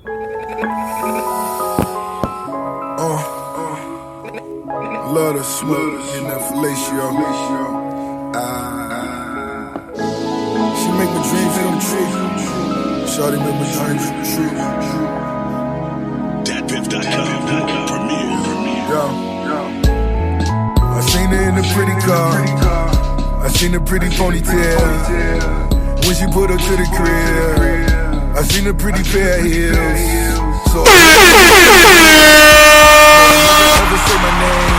Love the smoke in that fellatio. She make my dreams come true. Shawty make my dreams come true. Datpiff.com premiere. Yo. I seen her in a pretty car. I seen a pretty ponytail. When she put up to the crib, I seen a pretty pair of heels. So I never say my name.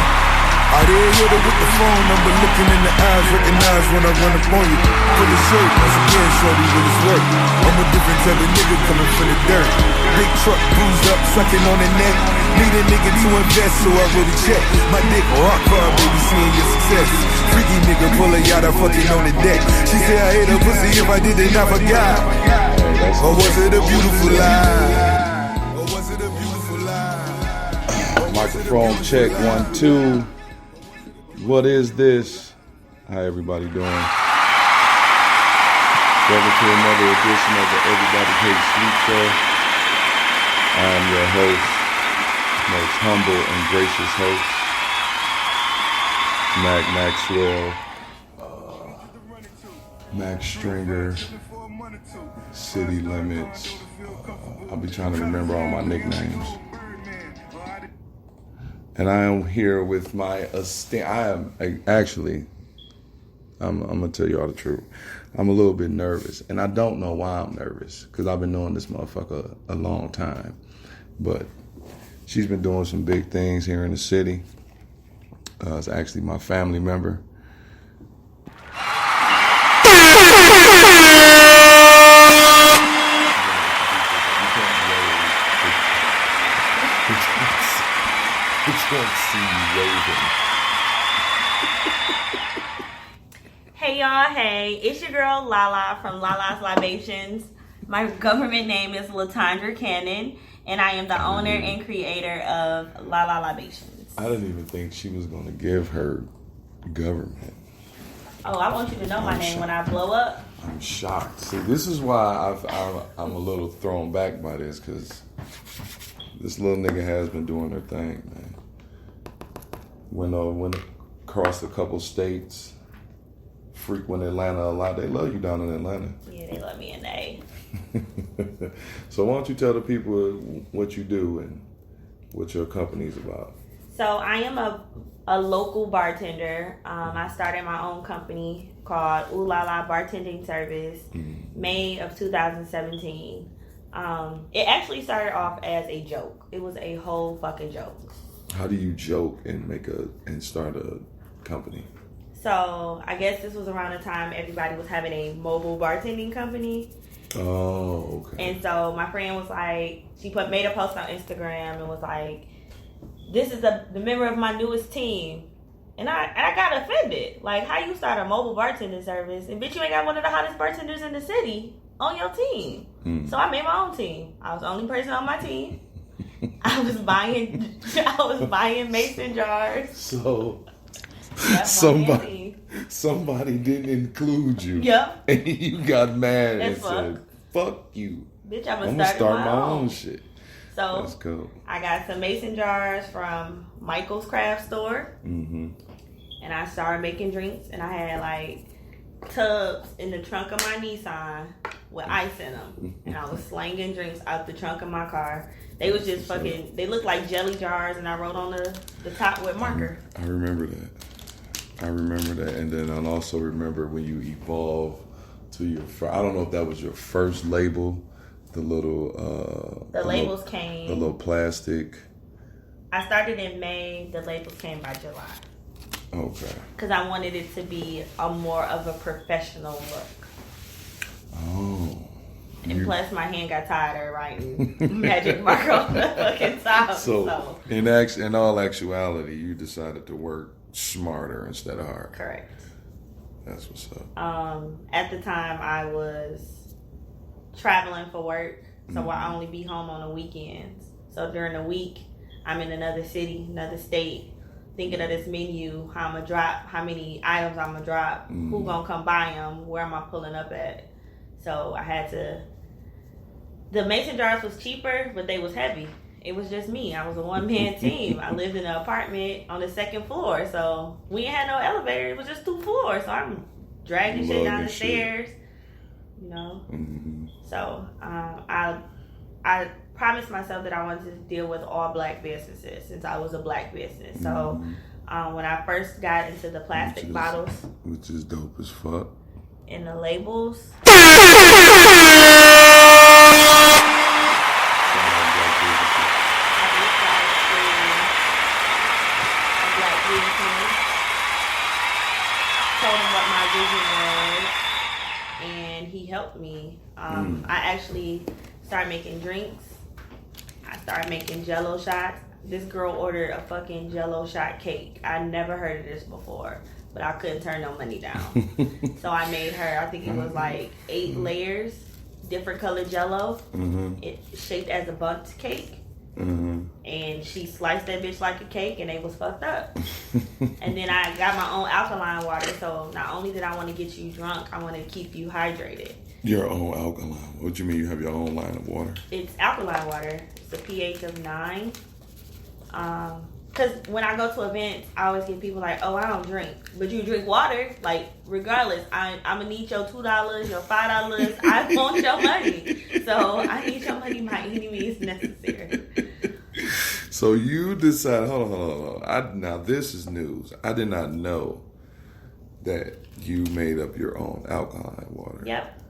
I didn't hit her with the phone number, looking in the eyes, recognize when I run up on you. Pull the shirt, once again, shorty with his work. I'm a different type of nigga coming from the dirt. Big truck, bruised up, sucking on the neck. Need a nigga to invest, so I really check. My dick rock hard, baby, seeing your success. Freaky nigga, pull a yacht, I fucking on the deck. She said I hate her pussy, if I did it, I forgot. Or was it a beautiful lie? Or was it a beautiful lie? Microphone check 1 2. What is this? How everybody doing? Welcome to another edition of the Everybody Hates Sleep Show. I am your host, most humble and gracious host, Mac Maxwell, Max Stringer, City Limits. I'll be trying to remember all my nicknames. And I am here with my esteem. I'm gonna tell you all the truth. I'm a little bit nervous, and I don't know why I'm nervous, because I've been knowing this motherfucker a long time. But she's been doing some big things here in the city. It's actually my family member. Hey y'all, hey, it's your girl Lala from LaLaLibations. My government name is Latondra Cannon, and I am the owner and creator of LaLaLibations. I didn't even think she was going to give her government. Oh, I want you to know my name when I blow up. I'm shocked. See, this is why I'm a little thrown back by this, because this little nigga has been doing her thing, man. Went across a couple states, frequent Atlanta a lot. They love you down in Atlanta. Yeah, they love me in A. So why don't you tell the people what you do and what your company's about? So I am a local bartender. I started my own company called Ooh La La Bartending Service, May of 2017. It actually started off as a joke. It was a whole fucking joke. How do you joke and start a company? So I guess this was around the time everybody was having a mobile bartending company. Oh, okay. And so my friend was like, she made a post on Instagram and was like, "This is the member of my newest team." And I got offended. Like, how you start a mobile bartending service and bitch, you ain't got one of the hottest bartenders in the city on your team. So I made my own team. I was the only person on my team. I was buying mason jars. So Yep, somebody didn't include you. Yep. And you got mad and said, "Fuck you. Bitch, I'm gonna start my own shit." So that's cool. I got some mason jars from Michael's Craft Store. And I started making drinks, and I had like tubs in the trunk of my Nissan with ice in them, and I was slanging drinks out the trunk of my car. They was just fucking, they looked like jelly jars, and I wrote on the top with marker. I remember that. And then I also remember when you evolved to your I don't know if that was your first label, the little labels came, the little plastic. I started in May, the labels came by July. Okay. Because I wanted it to be a more of a professional look. Oh. And plus, my hand got tired of writing magic marker on the fucking top. So, in all actuality, you decided to work smarter instead of harder. Correct. That's what's up. At the time, I was traveling for work, so I only be home on the weekends. So during the week, I'm in another city, another state, thinking of this menu, how I'm gonna drop, how many items I'm gonna drop, who gonna come buy them, where am I pulling up at. So I had to The mason jars was cheaper, but they was heavy. It was just me. I was a one-man team. I lived in an apartment on the second floor, so we ain't had no elevator. It was just 2 floors, so I'm dragging shit down the stairs. You know. Mm-hmm. So I promised myself that I wanted to deal with all black businesses since I was a black business. So when I first got into the plastic bottles, which is dope as fuck, and the labels. Told him what my vision was, and he helped me. I actually started making drinks. I started making Jello shots. This girl ordered a fucking Jello shot cake. I never heard of this before, but I couldn't turn no money down. So I made her, I think it was like 8 layers, different colored Jello. It shaped as a bundt cake. And she sliced that bitch like a cake, and they was fucked up. And then I got my own alkaline water, so not only did I want to get you drunk, I want to keep you hydrated. Your own alkaline? What do you mean you have your own line of water? It's alkaline water. It's a pH of 9. Because when I go to events, I always get people like, oh, I don't drink. But you drink water. Like, regardless, I'm going to need your $2, your $5. I want your money. So I need your money by any means necessary. So you decide, hold on. Now this is news. I did not know that you made up your own alkaline water. Yep.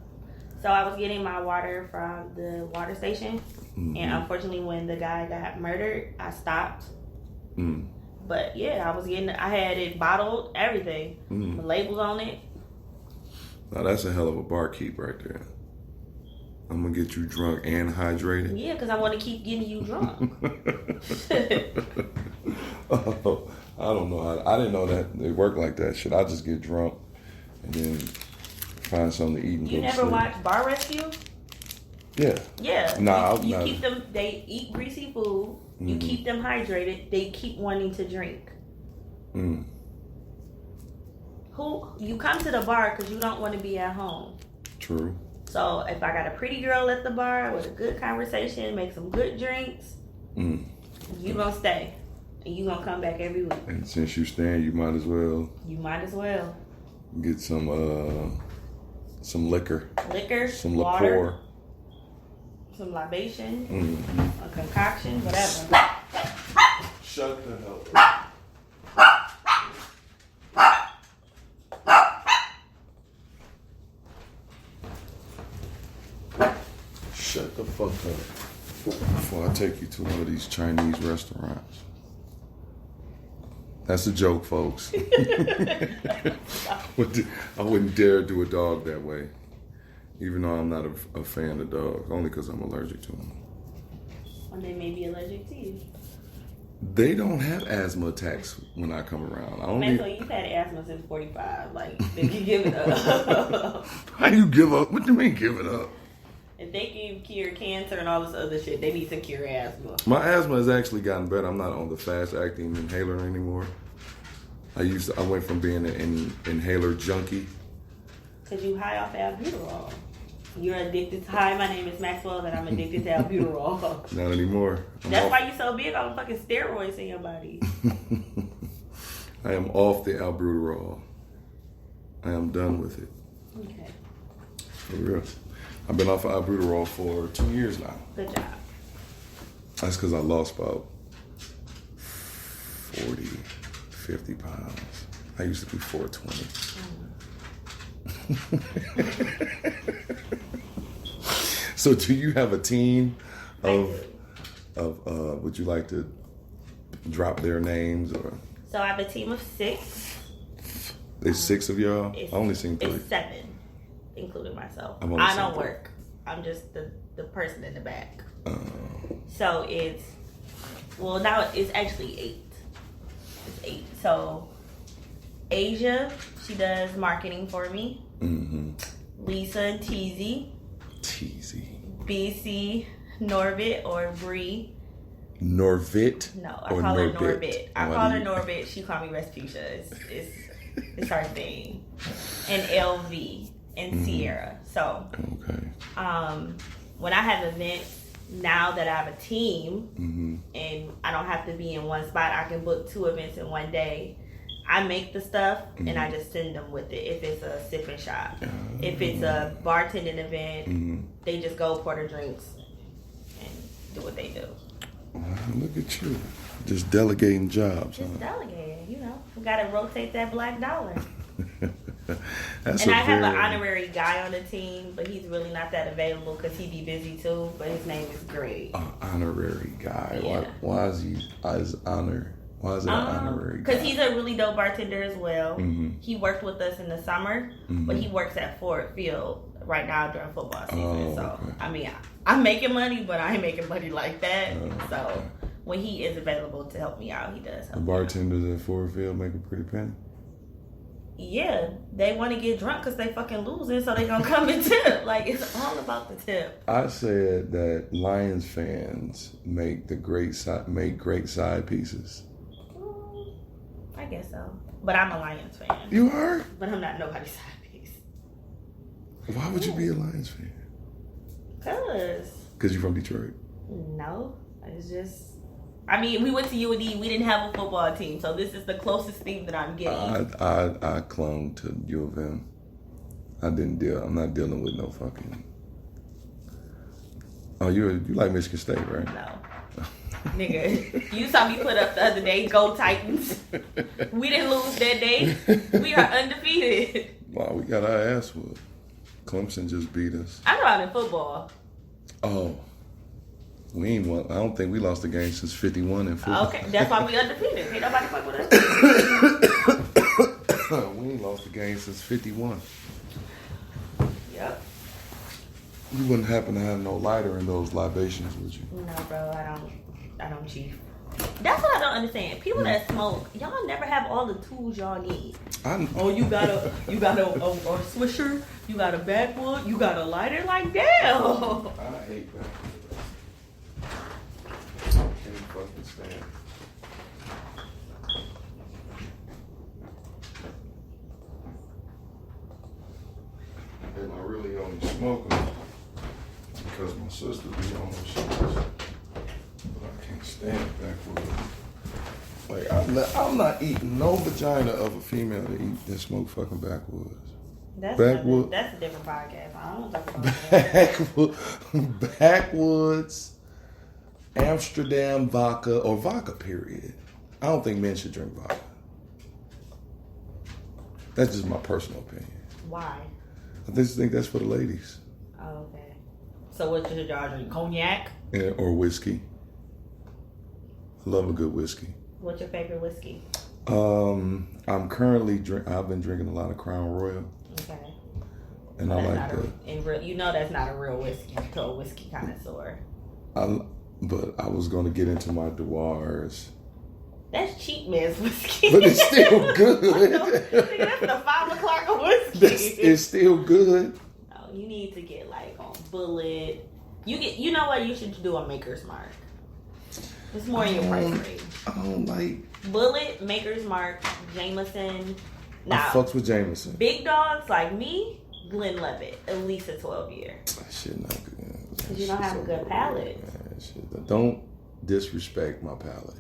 So I was getting my water from the water station. And unfortunately, when the guy got murdered, I stopped. But yeah, I had it bottled, everything. The labels on it. Now that's a hell of a barkeep right there. I'm gonna get you drunk and hydrated. Yeah, because I want to keep getting you drunk. Oh, I don't know. I didn't know that it worked like that. Should I just get drunk and then find something to eat and You go to never sleep? watched Bar Rescue? Yeah. Yeah. Nah, you keep them. They eat greasy food. You keep them hydrated. They keep wanting to drink. You come to the bar because you don't want to be at home. True. So if I got a pretty girl at the bar with a good conversation, make some good drinks, you gonna stay. And you gonna come back every week. And since you're staying, you might as well. You might as well. Get some liquor. Some water, liqueur. some libation, a concoction, whatever. Shut the hell up. Shut the fuck up before I take you to one of these Chinese restaurants. That's a joke, folks. I wouldn't dare do a dog that way, even though I'm not a fan of dogs, only because I'm allergic to them. And they may be allergic to you. They don't have asthma attacks when I come around. So you've had asthma since 45. Like, did you give it up? How you give up? What do you mean give it up? If they can cure cancer and all this other shit, they need to cure asthma. My asthma has actually gotten better. I'm not on the fast-acting inhaler anymore. I went from being an inhaler junkie. Because you high off albuterol. You're addicted to, hi, my name is Maxwell, and I'm addicted to albuterol. Not anymore. That's why you're so big on fucking steroids in your body. I am off the albuterol. I am done with it. Okay. For real. I've been off of albuterol for 2 years now. Good job. That's because I lost about 40, 50 pounds. I used to be 420. So do you have a team of would you like to drop their names or? So I have a team of 6. There's 6 of y'all? I only seen 3. It's 7, including myself. I don't work. I'm just the person in the back. So now it's actually 8. It's 8. So Asia, she does marketing for me. Lisa and Teasy. BC, Norbit or Bree. Norvit? No, I call her Norbit. I call her Norbit. She call me Respucia. It's her thing. And LV and Sierra. So okay. when I have events, now that I have a team and I don't have to be in one spot, I can book 2 events in one day. I make the stuff and I just send them with it. If it's a sip and shop, if it's a bartending event, they just go pour the drinks and do what they do. Look at you, just delegating jobs. Just delegating, you know. We gotta rotate that black dollar. That's and I have an honorary guy on the team, but he's really not that available because he be busy too. But his name is Greg. Honorary guy. Yeah. Why is he? Why is honor? Why is it an honorary guy? Because he's a really dope bartender as well. He worked with us in the summer, but he works at Ford Field right now during football season. Okay. I mean, I'm making money, but I ain't making money like that. So when he is available to help me out, he does help. The bartenders at Ford Field make a pretty penny. Yeah, they want to get drunk because they fucking losing, so they gonna come and tip. Like, it's all about the tip. I said that Lions fans make great side pieces. I guess so, but I'm a Lions fan. You are? But I'm not nobody's side piece. Why would you be a Lions fan? Because you're from Detroit? No, it's just... I mean, we went to UND. We didn't have a football team, so this is the closest thing that I'm getting. I clung to U of M. I'm not dealing with no fucking... Oh, you like Michigan State, right? No. Nigga, you saw me put up the other day, go Titans. We didn't lose that day. We are undefeated. Wow, we got our ass whooped. Clemson just beat us. I'm about in football. Oh. We ain't won. I don't think we lost a game since 51 in football. Okay, that's why we undefeated. Ain't nobody fuck with us. We ain't lost a game since 51. Yep. You wouldn't happen to have no lighter in those libations, would you? No, bro, I don't cheat. That's what I don't understand. People that smoke, y'all never have all the tools y'all need. You got a swisher, you got a backwood, you got a lighter. Like, damn. I hate that. I can't fucking stand. And I really only smoke them because my sister be on those shit. But I can't stand backwoods. Like, I'm not eating no vagina of a female that smoke fucking backwoods. That's a different podcast. I don't talk about that. Backwoods, Amsterdam vodka, or vodka, period. I don't think men should drink vodka. That's just my personal opinion. Why? I just think that's for the ladies. Oh, okay. So what should y'all drink? Cognac? Yeah, or whiskey. I love a good whiskey. What's your favorite whiskey? I'm currently I've been drinking a lot of Crown Royal. Okay. And well, I like that. You know that's not a real whiskey. To a whiskey connoisseur. But I was going to get into my Dewars. That's cheap man's whiskey. But it's still good. That's the 5 o'clock of whiskey. It's still good. No, you need to get like on Bullet. You know what you should do on Maker's Mark. It's more in your price range. I don't like Bullet, Maker's Mark, Jameson. Now, I fucks with Jameson. Big dogs like me, Glenlivet, at least a 12-year. That shit not good. Because you don't have a good palate. Don't disrespect my palate.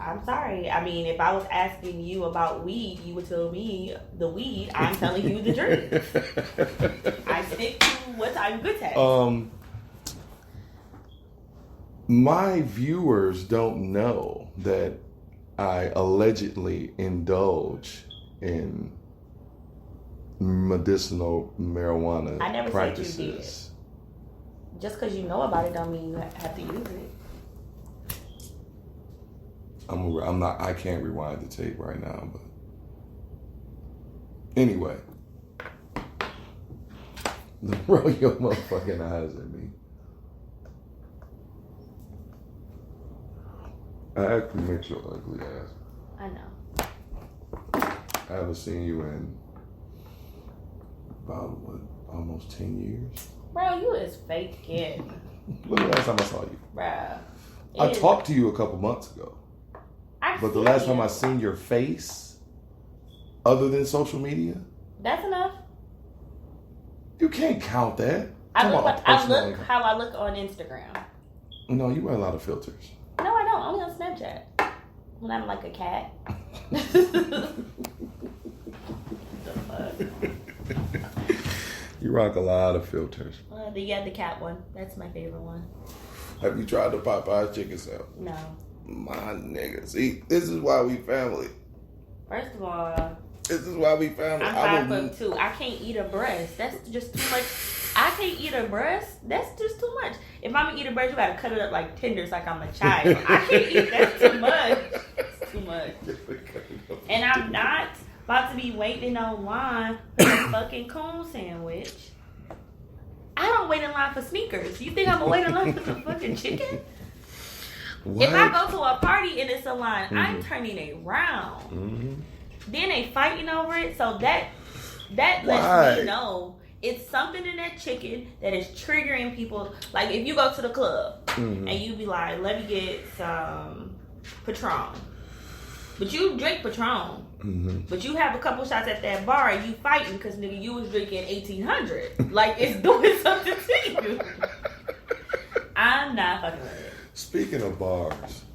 I'm sorry. I mean, if I was asking you about weed, you would tell me the weed. I'm telling you the drink. I stick to what I'm good at. My viewers don't know that I allegedly indulge in medicinal marijuana I never practices. said you did. Just because you know about it don't mean you have to use it. I'm not. I can't rewind the tape right now, but anyway, roll your motherfucking eyes at me. I actually met your ugly ass. I know. I haven't seen you in about almost 10 years. Bro, you is fake kid. When the last time I saw you? Bro. I talked to you a couple months ago. But the last time I seen your face, other than social media, that's enough. you can't count that. I look how I look on Instagram. No, you wear a lot of filters. No, I don't. Only on Snapchat. When I'm like a cat. You rock a lot of filters. The cat one. That's my favorite one. Have you tried the Popeyes chicken salad? No. My nigga. See, this is why we family. First of all, this is why we family. I'm 5'2". I can't eat a breast. That's just too much. I can't eat a breast. That's just too much. If I'm gonna eat a breast, you gotta cut it up like tenders, like I'm a child. I can't eat. That's too much. It's too much. And I'm not about to be waiting on line for a fucking coon sandwich. I don't wait in line for sneakers. You think I'm gonna wait in line for some fucking chicken? What? If I go to a party and it's a line, I'm turning it around. Mm-hmm. Then they fighting over it, so that lets me know it's something in that chicken that is triggering people. Like if you go to the club and you be like, let me get some Patron. But you drink Patron. Mm-hmm. But you have a couple shots at that bar and you fighting because nigga you was drinking 1800. Like it's doing something to you. I'm not fucking with it. Speaking of bars,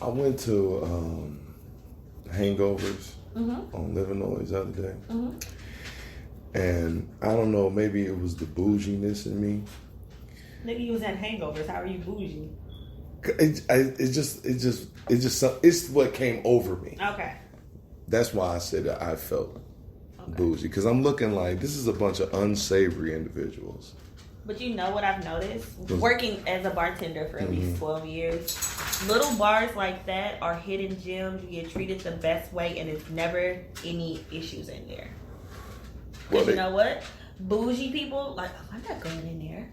I went to Hangovers on Illinois the other day. Mm-hmm. And I don't know, maybe it was the bouginess in me. Nigga, you was at Hangovers. How are you bougie? It's what came over me. Okay. That's why I said that I felt bougie. Because I'm looking like, this is a bunch of unsavory individuals. But you know what I've noticed? Working as a bartender for at least 12 years, little bars like that are hidden gems. You get treated the best way and it's never any issues in there. Because you know what? Bougie people, like, oh, I'm not going in there.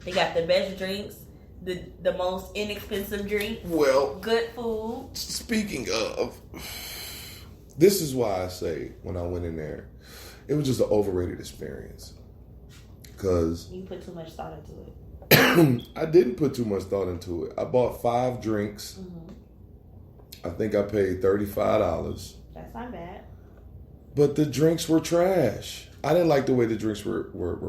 They got the best drinks, the most inexpensive drinks, good food. Speaking of, this is why I say when I went in there, it was just an overrated experience. Because you put too much thought into it. I didn't put too much thought into it. I bought 5 drinks. Mm-hmm. I think I paid $35. That's not bad. But the drinks were trash. I didn't like the way the drinks were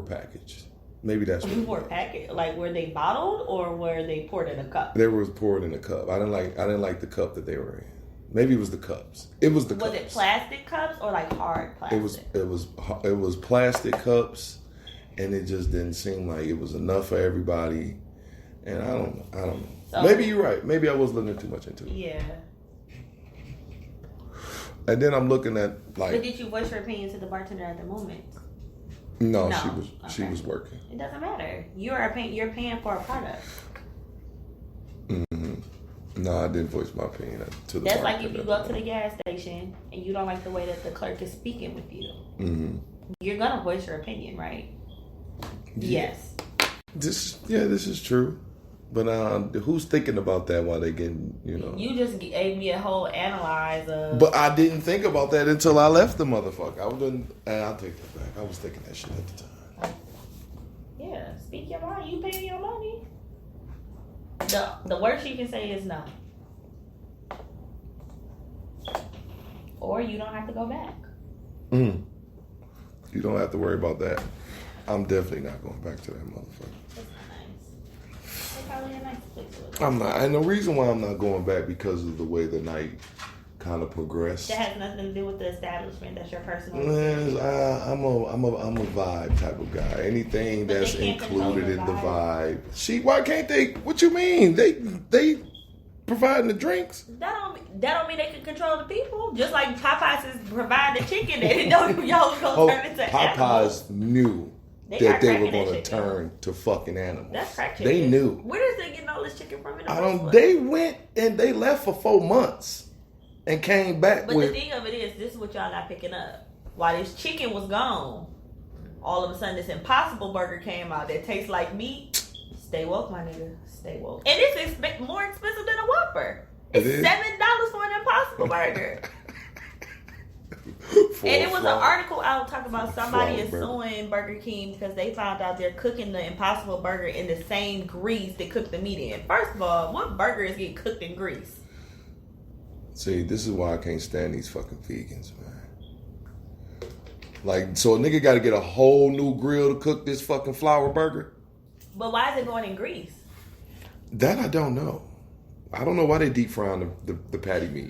packaged. Maybe that's what were packaged. Like were they bottled or were they poured in a cup? They were poured in a cup. I didn't like the cup that they were in. Maybe it was the cups. It was the cups. Was it plastic cups or like hard plastic? It was plastic cups. And it just didn't seem like it was enough for everybody. And I don't know. So, maybe you're right. Maybe I was looking too much into it. Yeah. And then I'm looking at like. But did you voice your opinion to the bartender at the moment? No. She was working. It doesn't matter. You're paying for a product. Mm-hmm. No, I didn't voice my opinion to the bartender. That's like if you go to the gas station and you don't like the way that the clerk is speaking with you. Mm-hmm. You're gonna voice your opinion, right? Yes. This is true. But who's thinking about that while they getting, You just gave me a whole analyze of... But I didn't think about that until I left the motherfucker. I'll take that back. I was thinking that shit at the time. Yeah, speak your mind. You pay me your money. The worst you can say is no. Or you don't have to go back. You don't have to worry about that. I'm definitely not going back to that motherfucker. That's nice. It's probably a nice place. I'm not. And the reason why I'm not going back because of the way the night kind of progressed. That has nothing to do with the establishment. That's your personal. I'm a vibe type of guy. Anything that's included in the vibe. Why can't they? What you mean? They providing the drinks. That don't mean they can control the people. Just like Popeyes is providing the chicken, they didn't know y'all was gonna turn into animals. Popeyes knew that they were gonna turn to fucking animals. That's crack chicken. They knew. Where does they getting all this chicken from? They went and they left for 4 months and came back. But the thing of it is, this is what y'all not picking up. While this chicken was gone, all of a sudden this Impossible Burger came out that tastes like meat. Stay woke, my nigga. Stay woke. And it's more expensive than a Whopper. It's $7 for an Impossible Burger. And it was an article out talking about somebody is suing Burger King because they found out they're cooking the Impossible Burger in the same grease they cook the meat in. First of all, what burger is getting cooked in grease? See, this is why I can't stand these fucking vegans, man. Like, so a nigga got to get a whole new grill to cook this fucking flour burger? But why is it going in grease? That I don't know. I don't know why they deep frying the patty meat.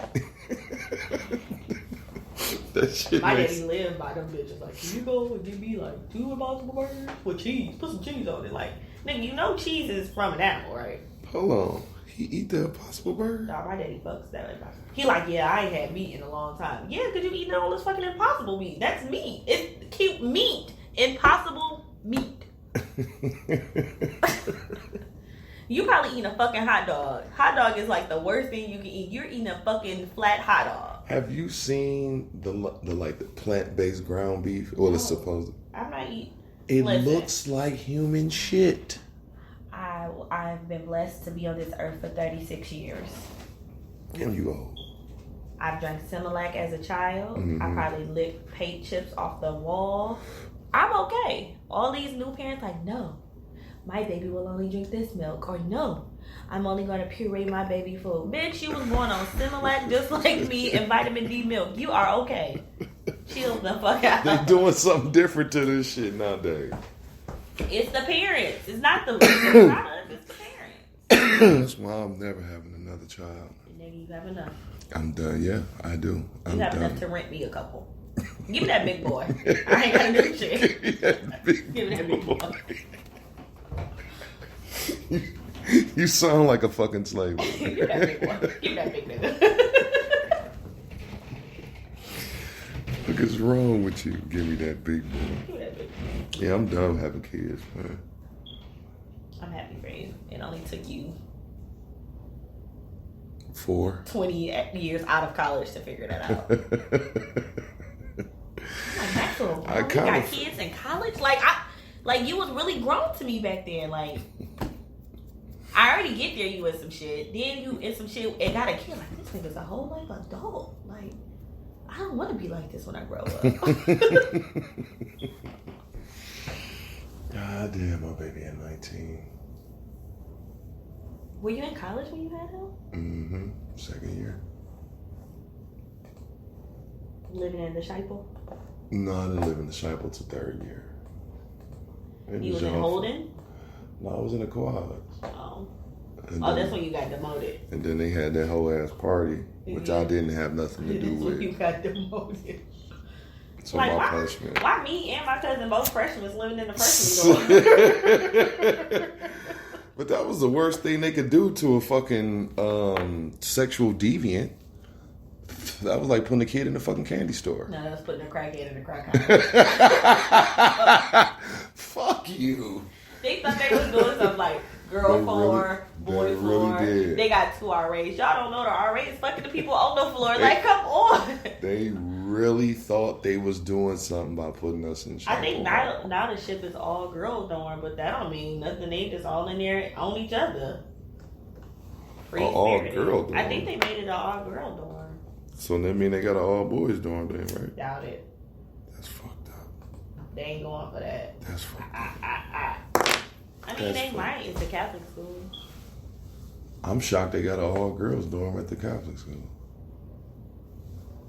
That shit My makes... daddy lived by them bitches. Like, can you go and give me like 2 Impossible burgers with cheese? Put some cheese on it. Like, nigga, you know cheese is from an animal, right? Hold on. He eat the Impossible burger? Nah, my daddy fucks that Impossible. He like, yeah, I ain't had meat in a long time. Yeah, because you eating all this fucking Impossible meat. That's meat. It's cute meat. Impossible meat. You probably eating a fucking hot dog. Hot dog is like the worst thing you can eat. You're eating a fucking flat hot dog. Have you seen the plant-based ground beef? Well, it's supposed to. I'm not eating. It looks like human shit. I've been blessed to be on this earth for 36 years. Damn, you old. I've drank Similac as a child. Mm-hmm. I probably licked paint chips off the wall. I'm okay. All these new parents like, no, my baby will only drink this milk. Or no, I'm only going to puree my baby food. Bitch, you was born on Similac just like me and vitamin D milk. You are okay. Chill the fuck out. They doing something different to this shit nowadays. It's the parents. It's not the it's not us. It's the parents. That's why I'm never having another child. Nigga, you have enough. I'm done. Yeah, I do. I'm You have done. enough to rent me a couple. Give me that big boy. I ain't got to do shit. Give me that big boy. You sound like a fucking slave. Give me that big boy. Give me that big nigga. Look, what's wrong with you? Give me that big boy. Give me that big boy. Yeah, I'm done having kids, man. I'm happy for you. It only took you 20 years out of college to figure that out. Like, that's so I you got kids in college? Like you was really grown to me back then. Like, I already get there, you in some shit. Then you in some shit and got a kid. Like, this nigga's a whole life adult. Like, I don't want to be like this when I grow up. God damn, my baby at 19. Were you in college when you had him? Mm-hmm. Second year. Living in the Scheiple? No, I didn't live in the Scheiple till third year. You was in Holden? No, I was in the quads. Oh. And Oh, that's when you got demoted. And then they had that whole ass party, which I didn't have nothing to do That's with. when you got demoted. So Like, my punishment. Why me and my cousin, both freshmen, was living in the freshman dorm? But that was the worst thing they could do to a fucking sexual deviant. That was like putting a kid in a fucking candy store. No, that was putting a crackhead in a crack house. Fuck you. They thought they was doing something like girl floor, boy floor. Really they got 2 RAs. Y'all don't know the RAs fucking the people on the floor. Like, come on. They really thought they was doing something by putting us in. I think now the ship is all girls dorm, but that don't mean nothing. They just all in there on each other. All girl dorm. I think they made it an all girl dorm. So that mean they got an all boys dorm then, right? Doubt it. That's fucked up. They ain't going for that. That's fucked up. I mean, they might. It's a Catholic school. I'm shocked they got an all girls dorm at the Catholic school.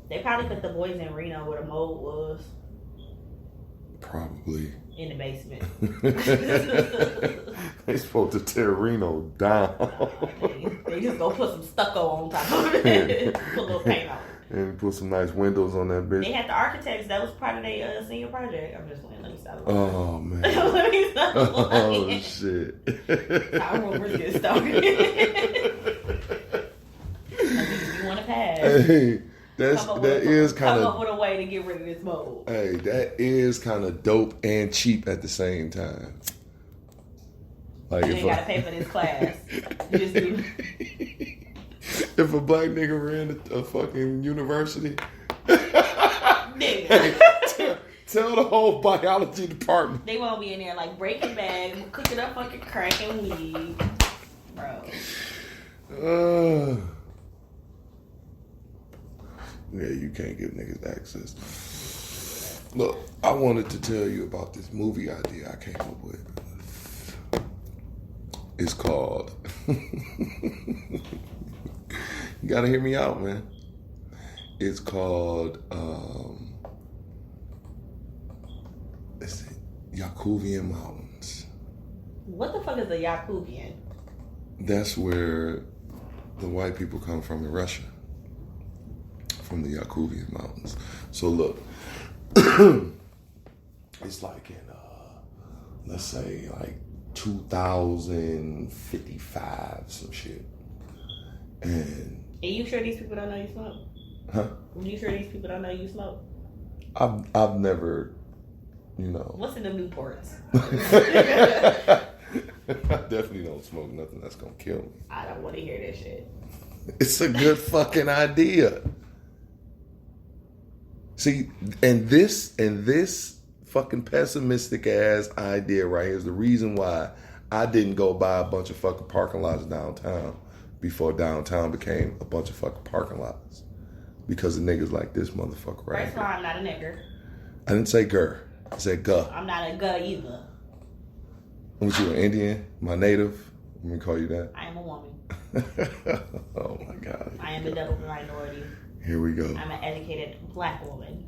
They probably put the boys in Reno where the mold was. Probably. In the basement. They supposed to tear Reno down. They just go put some stucco on top of it. Put a little paint on it. And put some nice windows on that bitch. They had the architects. That was part of their senior project. I'm just playing. Let me stop. Oh, man. Let me stop. Oh, shit. Our rumors get started. If you want to pass. Hey, that is kind come of... up with a way to get rid of this mold. Hey, that is kind of dope and cheap at the same time. Like, You ain't got to pay for this class. You just do... If a black nigga ran a fucking university, Nigga. hey, tell the whole biology department. They won't be in there like Breaking Bad, cooking up fucking crack and weed. Bro. Yeah, you can't give niggas access. Look, I wanted to tell you about this movie idea I came up with. It's called... You gotta hear me out, man. It's called Yakubian Mountains. What the fuck is a Yakubian? That's where the white people come from in Russia. From the Yakubian Mountains. So look, it's like in, let's say, like 2055, some shit. And Are you sure these people don't know you smoke? huh? Are you sure these people don't know you smoke? I've never, What's in the Newports? I definitely don't smoke nothing that's gonna kill me. I don't want to hear this shit. It's a good fucking idea. See, and this fucking pessimistic ass idea right here is the reason why I didn't go buy a bunch of fucking parking lots downtown before downtown became a bunch of fucking parking lots. Because of niggas like this motherfucker right First of all, I'm not a nigger. I didn't say gur. I said guh. I'm not a guh either. What you, an Indian? My native? Let me call you that. I am a woman. Oh my God. I am a double minority. Here we go. I'm an educated black woman.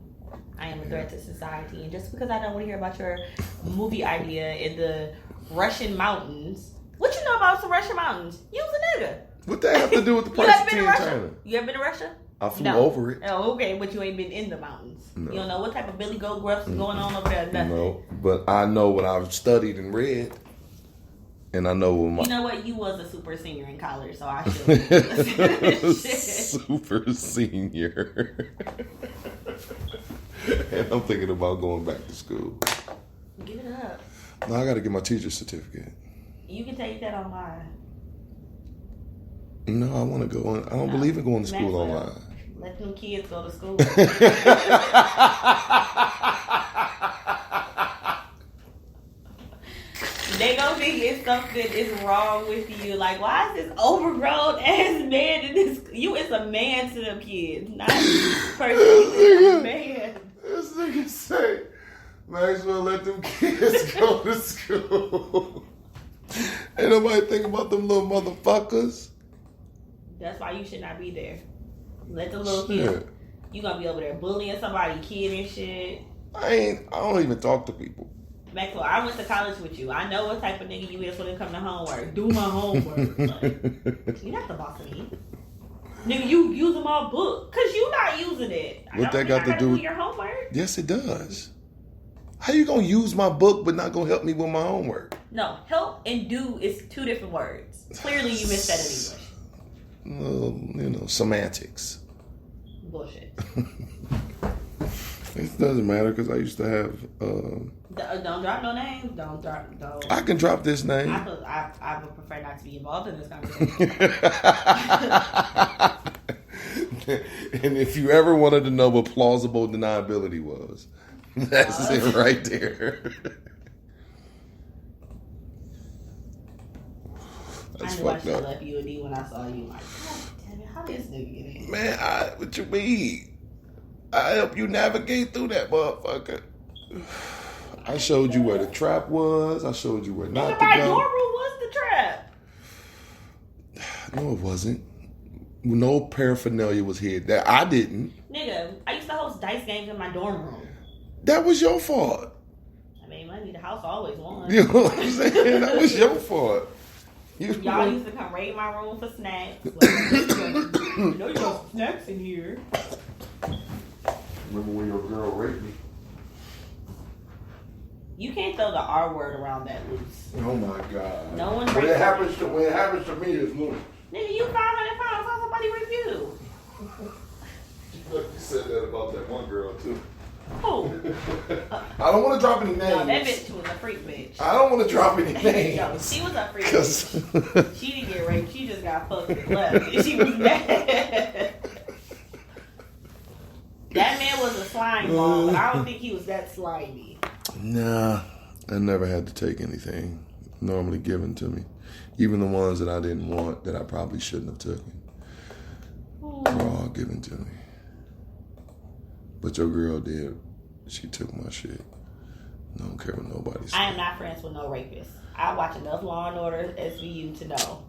I am a threat to society. And just because I don't want to hear about your movie idea in the Russian mountains, what you know about some Russian mountains? You's a nigga. What that have to do with the You price ever of been tea to in Russia? China? You ever been to Russia? I flew No. over it. Oh, okay, but you ain't been in the mountains. No. You don't know what type of Billy Goat gruffs is going on over there. Nothing. No, but I know what I've studied and read, and I know what my You know what? You was a super senior in college, so I should. super senior. And I'm thinking about going back to school. Give it up. No, I got to get my teacher's certificate. You can take that online. No, I want to go. I don't believe in going to school Maxwell. online. Let them kids go to school. They gonna think it's something is wrong with you. Like, why is this overgrown ass man in this? You is a man to them kids, not person. You is a man. This nigga say, Maxwell, let them kids go to school. Ain't nobody think about them little motherfuckers. That's why you should not be there. Let the little kids. You gonna be over there bullying somebody, kid and shit. I don't even talk to people. Maxwell, I went to college with you. I know what type of nigga you is when it come to homework. Do my homework. Like, you're not the boss of me. Nigga, you using my book. Cause you not using it. What that got to do with your homework? Yes, it does. How you gonna use my book but not gonna help me with my homework? No, help and do is two different words. Clearly you missed that in English. Semantics. Bullshit. It doesn't matter because I used to have. Don't drop no names. Don't. I can drop this name. I would prefer not to be involved in this conversation. And if you ever wanted to know what plausible deniability was, that's it right there. That's I knew I fucked should have up. left you a D when I saw you. Like, God damn it, how did this nigga get in? Man, what you mean? I help you navigate through that motherfucker. I showed you where the trap was. I showed you where not to My go. dorm room was the trap. No, it wasn't. No paraphernalia was here. That I didn't. Nigga, I used to host dice games in my dorm room. That was your fault. I made money. The house always won. You know what I'm saying? That was your fault. Y'all used to come raid my room for snacks. Like, you know you got snacks in here. Remember when your girl raped me? You can't throw the R word around that loose. Oh my God. No one when raped it happens to me, it's loose. Nigga, you 500 pounds. How somebody rape you? You said that about that one girl too. Who? I don't want to drop any names. No, that bitch was a freak bitch. I don't want to drop any No, names. she was a freak bitch. She didn't get raped. She just got fucked and left. And she was mad. That man was a slime ball, but I don't think he was that slimy. Nah, I never had to take anything normally given to me. Even the ones that I didn't want that I probably shouldn't have taken were all given to me. But your girl did. She took my shit. I don't care what nobody says. I am not friends with no rapists. I watch enough Law and Order SVU to know.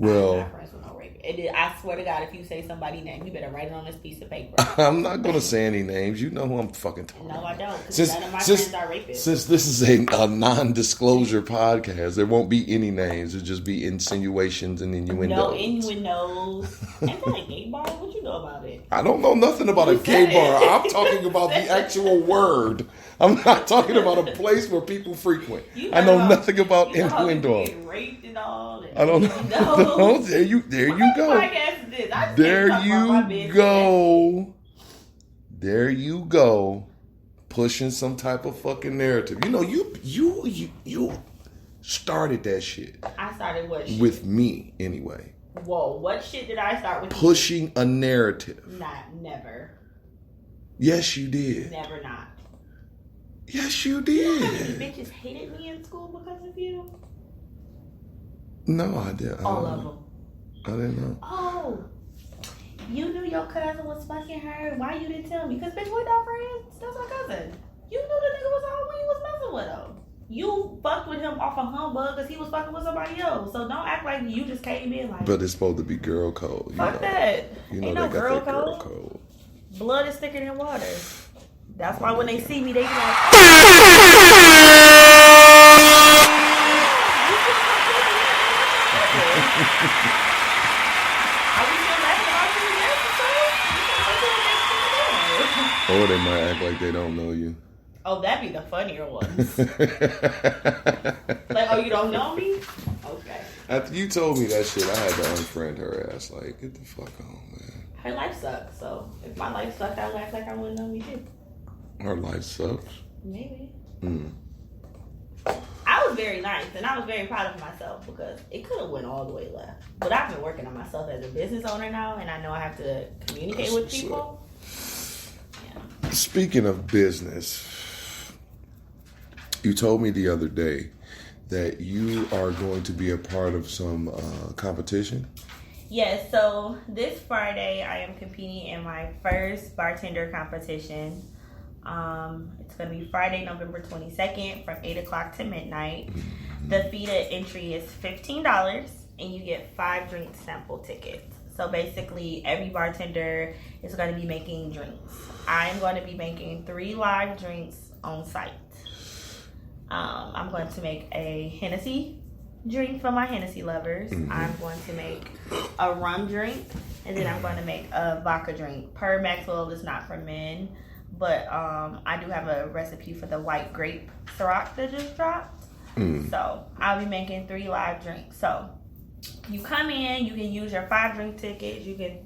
Well, I'm not friends with no rapist. And then I swear to God, if you say somebody's name, you better write it on this piece of paper. I'm not going to say any names. You know who I'm fucking talking about. No, I don't. Because none of my friends are rapists. Since this is a non-disclosure podcast, there won't be any names. It'll just be insinuations and innuendos. No innuendos. Ain't that a gay bar? What you know about it? I don't know nothing about a gay bar. I'm talking about the actual word. I'm not talking about a place where people frequent. I know nothing about innuendo. Raped and all. I don't know. There you go. There you go. There you go. Pushing some type of fucking narrative. You know, you started that shit. I started what shit? With me, anyway. Whoa, what shit did I start with? Pushing a narrative. Never. Yes, you did. Never not. Yes, you You know how did. many bitches hated me in school because of you? No, I didn't. All of them. I didn't know. Oh, you knew your cousin was fucking her. Why you didn't tell me? Because bitch, we're not friends. That's my cousin. You knew the nigga was on when you was messing with him. You fucked with him off a humbug because he was fucking with somebody else. So don't act like you just came in like. But it's supposed to be girl code. Fuck that. You know Ain't they no got girl that girl code. code. Blood is thicker than water. That's why when they see me, they be like. Are we still laughing about you? Or they might act like they don't know you. Oh, that'd be the funnier ones. Like, oh, you don't know me? Okay. After you told me that shit, I had to unfriend her ass. Like, get the fuck on, man. Her life sucks, so if my life sucked, I would act like I wouldn't know me too. Her life sucks. Maybe. Mm. I was very nice, and I was very proud of myself because it could have went all the way left. But I've been working on myself as a business owner now, and I know I have to communicate with people. Yeah. Speaking of business, you told me the other day that you are going to be a part of some competition. Yes, so this Friday I am competing in my first bartender competition. It's going to be Friday, November 22nd from 8 o'clock to midnight. The fee to entry is $15 and you get 5 drink sample tickets. So basically every bartender is going to be making drinks. I'm going to be making 3 live drinks on site. I'm going to make a Hennessy drink for my Hennessy lovers. I'm going to make a rum drink, and then I'm going to make a vodka drink. Per Maxwell is not for men, but I do have a recipe for the white grape Ciroc that just dropped. So I'll be making 3 live drinks. So you come in, you can use your 5 drink tickets. You can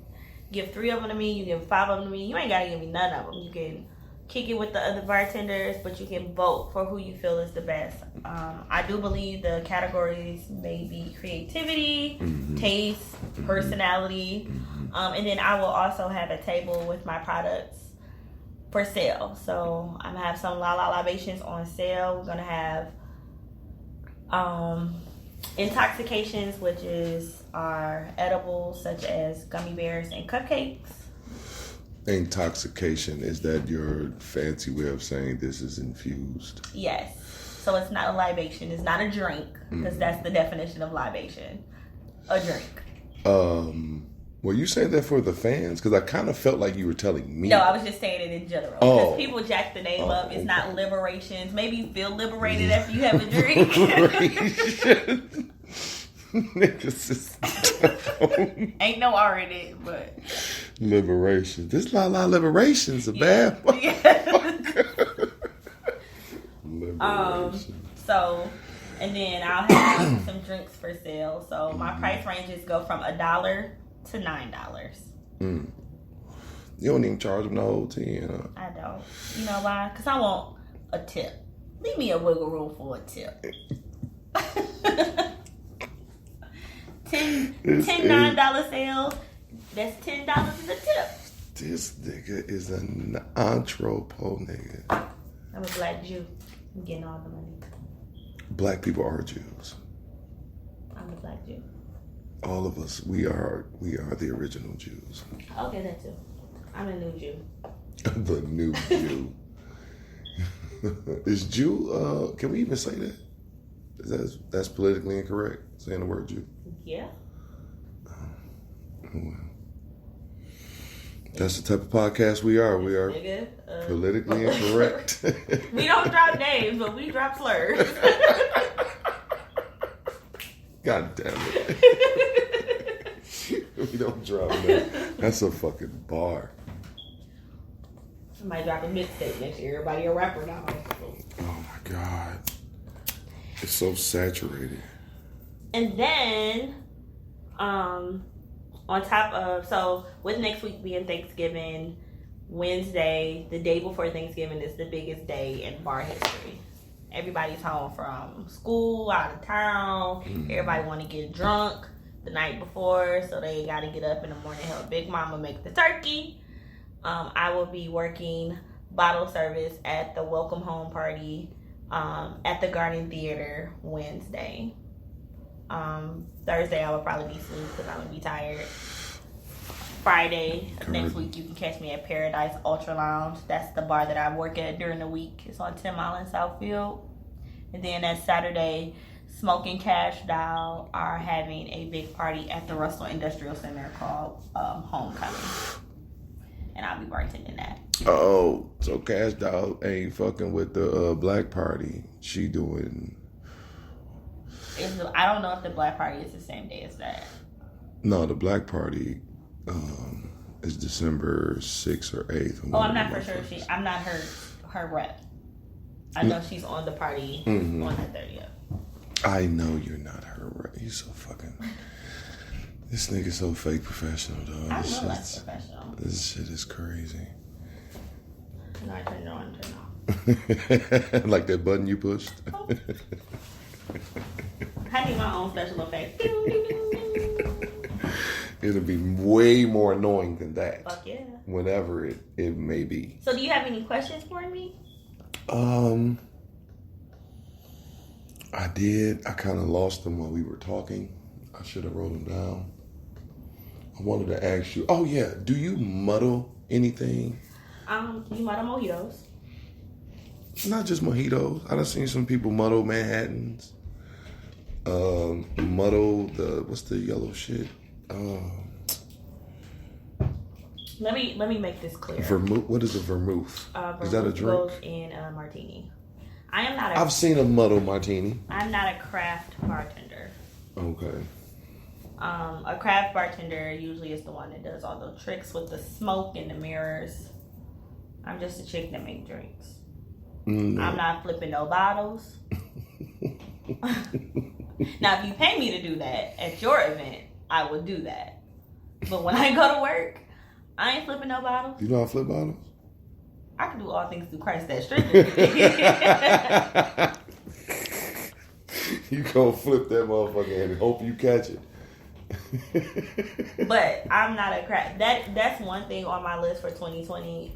give 3 of them to me. You give 5 of them to me. You ain't got to give me none of them. You can kick it with the other bartenders, but you can vote for who you feel is the best. I do believe the categories may be creativity, taste, personality, and then I will also have a table with my products for sale. So I'm gonna have some LaLaLibations on sale. We're gonna have intoxications, which is our edibles such as gummy bears and cupcakes. Intoxication, is that your fancy way of saying this is infused? Yes. So it's not a libation. It's not a drink, because that's the definition of libation. A drink. Were you saying that for the fans? Because I kind of felt like you were telling me. No, I was just saying it in general. Because people jack the name up. It's not liberations. Maybe you feel liberated after you have a drink. Niggas is Ain't no R in it, but liberation. This LaLaLiberation's a bad one. Liberation. So, and then I'll have some drinks for sale. So my price ranges go from $1 to $9. You don't even charge them the whole 10, huh? I don't. You know why? Because I want a tip. Leave me a wiggle room for a tip. $10 $9 sales. That's $10 as a tip. This nigga is an anthropo nigga. I'm a black Jew. I'm getting all the money. Black people are Jews. I'm a black Jew. All of us, we are the original Jews. Okay, that too. I'm a new Jew. The new Jew. Is Jew, can we even say that? That's politically incorrect, saying the word Jew? Yeah. Well, that's the type of podcast we are. We are Nigga, politically incorrect. We don't drop names, but we drop slurs. God damn it. We don't drop names. That's a fucking bar. Somebody drop a mixtape next year. Everybody a rapper now. Oh my God. It's so saturated. And then, on top of, so with next week being Thanksgiving, Wednesday, the day before Thanksgiving, is the biggest day in bar history. Everybody's home from school, out of town. Everybody want to get drunk the night before, so they got to get up in the morning, help Big Mama make the turkey. I will be working bottle service at the welcome home party at the Garden Theater Wednesday. Thursday I will probably be asleep because I'm going to be tired. Friday, next week, you can catch me at Paradise Ultra Lounge. That's the bar that I work at during the week. It's on 10 Mile in Southfield. And then that Saturday, Smoke and Cash Doll are having a big party at the Russell Industrial Center called Homecoming. And I'll be bartending that. Oh, so Cash Doll ain't fucking with the black party. She doing... I don't know if the black party is the same day as that. No, the black party is December 6th or 8th. Oh, I'm not for sure. I'm not her rep. I know she's on the party on the 30th. I know you're not her rep. He's so fucking... This nigga's so fake professional, though. I know that's professional. This shit is crazy. No, I turn it on, turn it off. Like that button you pushed? Oh. I need my own special effects. It'll be way more annoying than that. Fuck yeah. Whenever it may be. So do you have any questions for me? I did. I kind of lost them while we were talking. I should have wrote them down. I wanted to ask you. Oh yeah, do you muddle anything? You muddle mojitos. Not just mojitos. I done seen some people muddle Manhattans. Muddle what's the yellow shit? Let me make this clear. Vermouth. What is a vermouth? Is that a drink? Goes in a martini. I've seen a muddle martini. I'm not a craft bartender. Okay. A craft bartender usually is the one that does all the tricks with the smoke and the mirrors. I'm just a chick that make drinks. No. I'm not flipping no bottles. Now, if you pay me to do that at your event, I would do that. But when I go to work, I ain't flipping no bottles. You know how to flip bottles? I can do all things through Christ that strengthens me. You gonna flip that motherfucker and hope you catch it. But I'm not a craft. That's one thing on my list for 2020.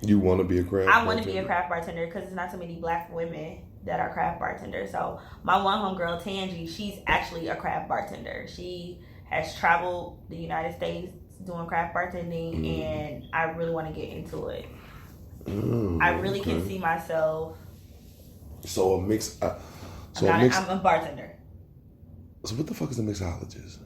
You want to be a craft? I want to be a craft bartender because there's not too many black women that are craft bartenders. So my one homegirl Tangi, she's actually a craft bartender. She has traveled the United States doing craft bartending, and I really want to get into it. I really can see myself. So a mix. I'm a bartender. So what the fuck is a mixologist?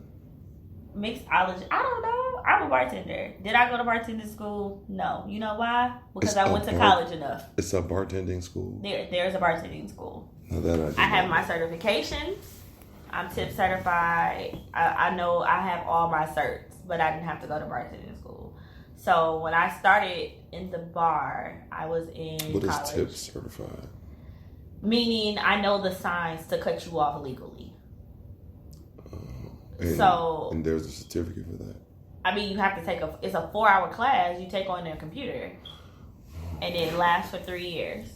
Mixologist? I don't know. I'm a bartender. Did I go to bartending school? No. You know why? Because I went to college enough. It's a bartending school? There's a bartending school. Now that I have my certifications. I'm tip certified. I know I have all my certs, but I didn't have to go to bartending school. So when I started in the bar, I was in college. What is tip certified? Meaning I know the signs to cut you off legally. And there's a certificate for that? I mean, you have to take it's a 4-hour class you take on their computer. And it lasts for 3 years.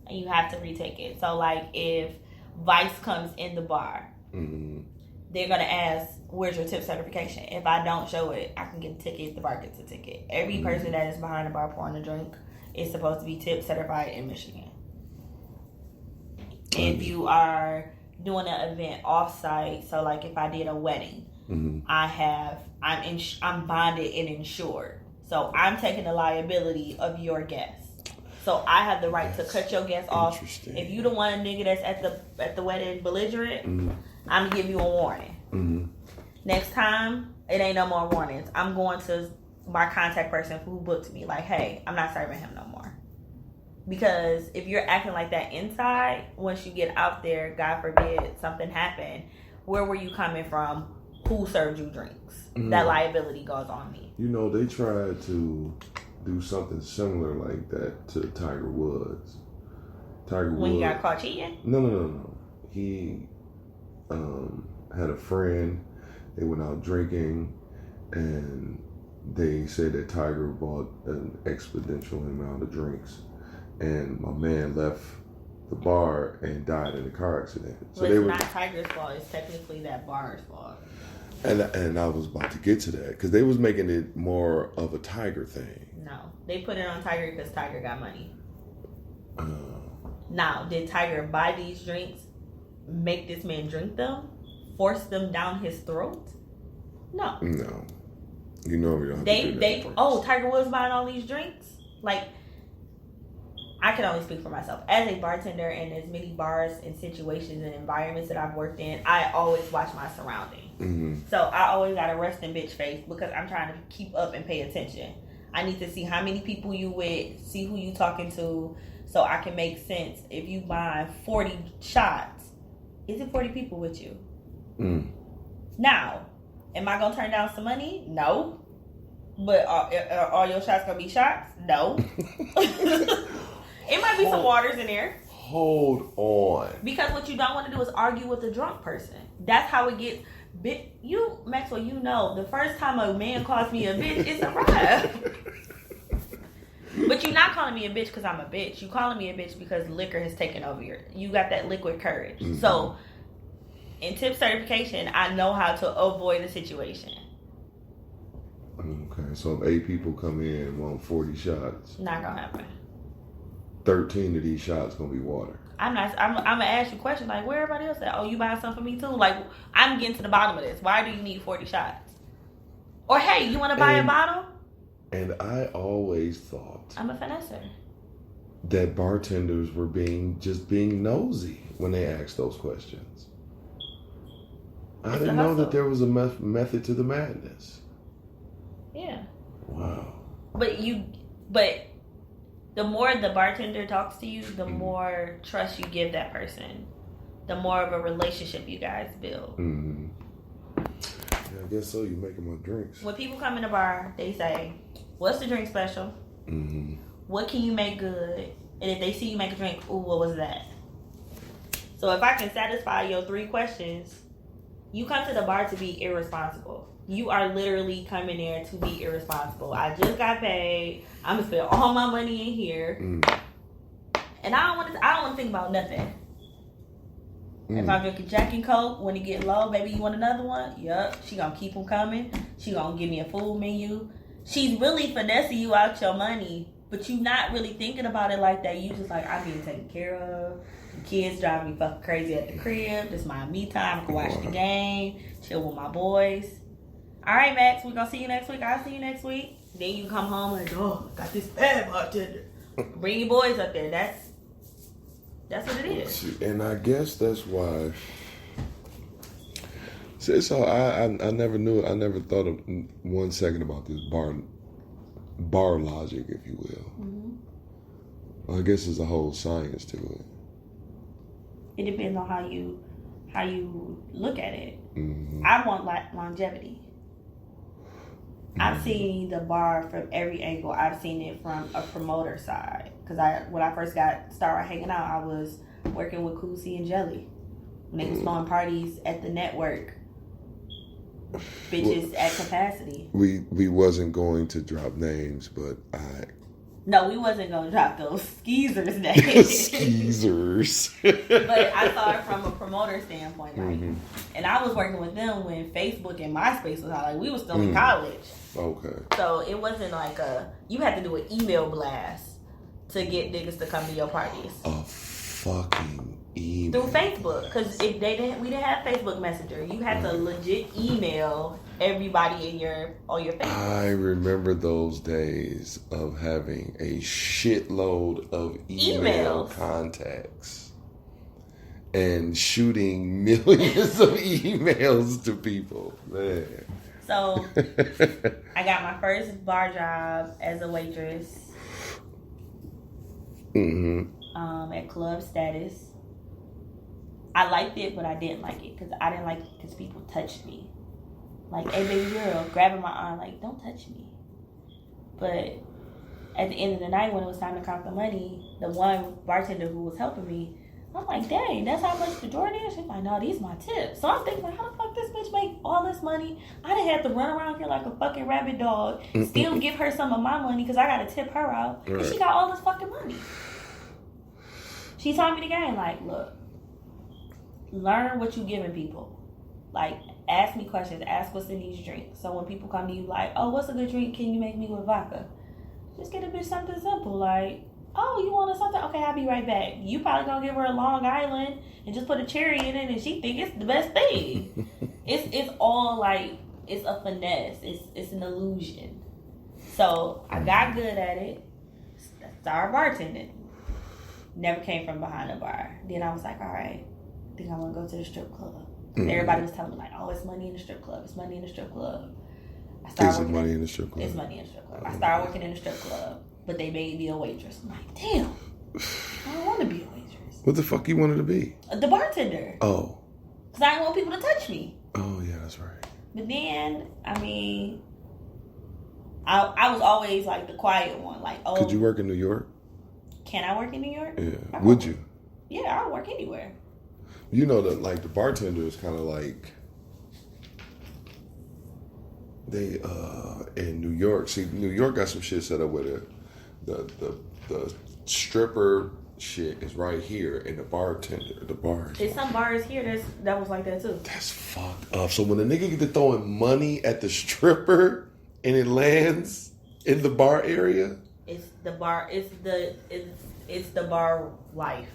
And you have to retake it. So like if Vice comes in the bar, they're going to ask, where's your tip certification? If I don't show it, I can get a ticket. The bar gets a ticket. Every person that is behind the bar pouring a drink is supposed to be tip certified in Michigan. If you are doing an event off-site, so like if I did a wedding, I'm bonded and insured. So I'm taking the liability of your guests. So I have the right to cut your guests off. If you the one nigga that's at the wedding belligerent, I'm gonna give you a warning. Next time it ain't no more warnings. I'm going to my contact person who booked me. Like, hey, I'm not serving him no more. Because if you're acting like that inside, once you get out there, God forbid something happened, where were you coming from? Who served you drinks? That liability goes on me. You know, they tried to do something similar like that to Tiger Woods. When he got caught cheating? No. He had a friend. They went out drinking, and they said that Tiger bought an exponential amount of drinks, and my man left the bar and died in a car accident. So it's not Tiger's fault. It's technically that bar's fault. And I was about to get to that because they was making it more of a Tiger thing. No, they put it on Tiger because Tiger got money. Now, did Tiger buy these drinks, make this man drink them, force them down his throat? No. No. You know we don't. Have Tiger Woods buying all these drinks? Like, I can only speak for myself. As a bartender in as many bars and situations and environments that I've worked in, I always watch my surroundings. Mm-hmm. So I always got a resting bitch face because I'm trying to keep up and pay attention. I need to see how many people you with, see who you talking to, so I can make sense. If you buy 40 shots, is it 40 people with you? Now, am I going to turn down some money? No. But are all your shots going to be shots? No. It might be some waters in there. Hold on. Because what you don't want to do is argue with a drunk person. That's how it gets. Maxwell, you know, the first time a man calls me a bitch, it's a wrap. But you're not calling me a bitch because I'm a bitch. You're calling me a bitch because liquor has taken over you got that liquid courage. Mm-hmm. So, in tip certification, I know how to avoid a situation. Okay, so if 8 people come in and want 40 shots, not gonna happen. 13 of these shots gonna be water. I'm gonna ask you a question like, where everybody else at? Oh, you buying something for me too? Like, I'm getting to the bottom of this. Why do you need 40 shots? Or hey, you want to buy a bottle? And I always thought I'm a finesser. That bartenders were being nosy when they asked those questions. I didn't know that there was a method to the madness. Yeah. Wow. But the more the bartender talks to you, the more trust you give that person. The more of a relationship you guys build. Mm-hmm. Yeah, I guess so. You're making my drinks. When people come in the bar, they say, what's the drink special? Mm-hmm. What can you make good? And if they see you make a drink, ooh, what was that? So if I can satisfy your 3 questions, you come to the bar to be irresponsible. You are literally coming there to be irresponsible. I just got paid. I'm gonna spend all my money in here, and I don't want to think about nothing. If I'm drinking Jack and Coke, when it get low, baby, you want another one? Yup. She gonna keep them coming. She gonna give me a food menu. She's really finessing you out your money, but you not really thinking about it like that. You just like, I'm being taken care of. The kids driving me fucking crazy at the crib. This is my me time. I can watch the game, chill with my boys. All right, Max, we're going to see you next week. I'll see you next week. Then you come home like, oh, got this bad bartender. Bring your boys up there. That's what it is. And I guess that's why. So I never knew. I never thought of 1 second about this bar logic, if you will. Mm-hmm. Well, I guess there's a whole science to it. It depends on how you look at it. Mm-hmm. I want longevity. I've seen the bar from every angle. I've seen it from a promoter side. Because when I first started hanging out, I was working with Kusi and Jelly. When they was throwing parties at the network. Bitches at capacity. We wasn't going to drop names, but No, we wasn't going to drop those skeezers names. Skeezers. But I saw it from a promoter standpoint. Like, and I was working with them when Facebook and MySpace was out. Like, we was still in college. Okay. So it wasn't like you had to do an email blast to get niggas to come to your parties. A fucking email. Through Facebook. Because if we didn't have Facebook Messenger. You had to legit email everybody on your Facebook. I remember those days of having a shitload of email contacts and shooting millions of emails to people. Man. So I got my first bar job as a waitress at Club Status. I liked it, but I didn't like it because I didn't like it because people touched me. Like, hey, baby girl, grabbing my arm, like, don't touch me. But at the end of the night, when it was time to count the money, the one bartender who was helping me, I'm like, dang, that's how much the Jordan is? She's like, no, these my tips. So I'm thinking, like, how the fuck this bitch make all this money? I done had to run around here like a fucking rabid dog, still give her some of my money because I got to tip her out. Right. And she got all this fucking money. She told me the game, like, look, learn what you giving people. Like, ask me questions. Ask what's in these drinks. So when people come to you like, oh, what's a good drink? Can you make me with vodka? Just get a bitch something simple. Like, oh, you want something? Okay, I'll be right back. You probably gonna give her a Long Island and just put a cherry in it and she think it's the best thing. It's all like, it's a finesse. It's an illusion. So I got good at it. Started bartending. Never came from behind the bar. Then I was like, all right, I think I want to go to the strip club. Everybody was telling me like, oh, it's money in the strip club. It's money in the strip club. Is it money in the strip club? It's money in the strip club. I started working in the strip club, but they made me a waitress. I'm like, damn, I don't want to be a waitress. What the fuck you wanted to be? The bartender. Oh. Because I didn't want people to touch me. Oh, yeah, that's right. But then, I mean, I was always like the quiet one. Like, oh. Could you work in New York? Can I work in New York? Yeah. Would you? Yeah, I'll work anywhere. You know that, like, the bartender is kind of like, they in New York. See, New York got some shit set up with it. The stripper shit is right here, and the bartender, the bar. There's some bars here that was like that too. That's fucked up. So when a nigga get to throwing money at the stripper and it lands in the bar area, it's the bar. It's the bar life.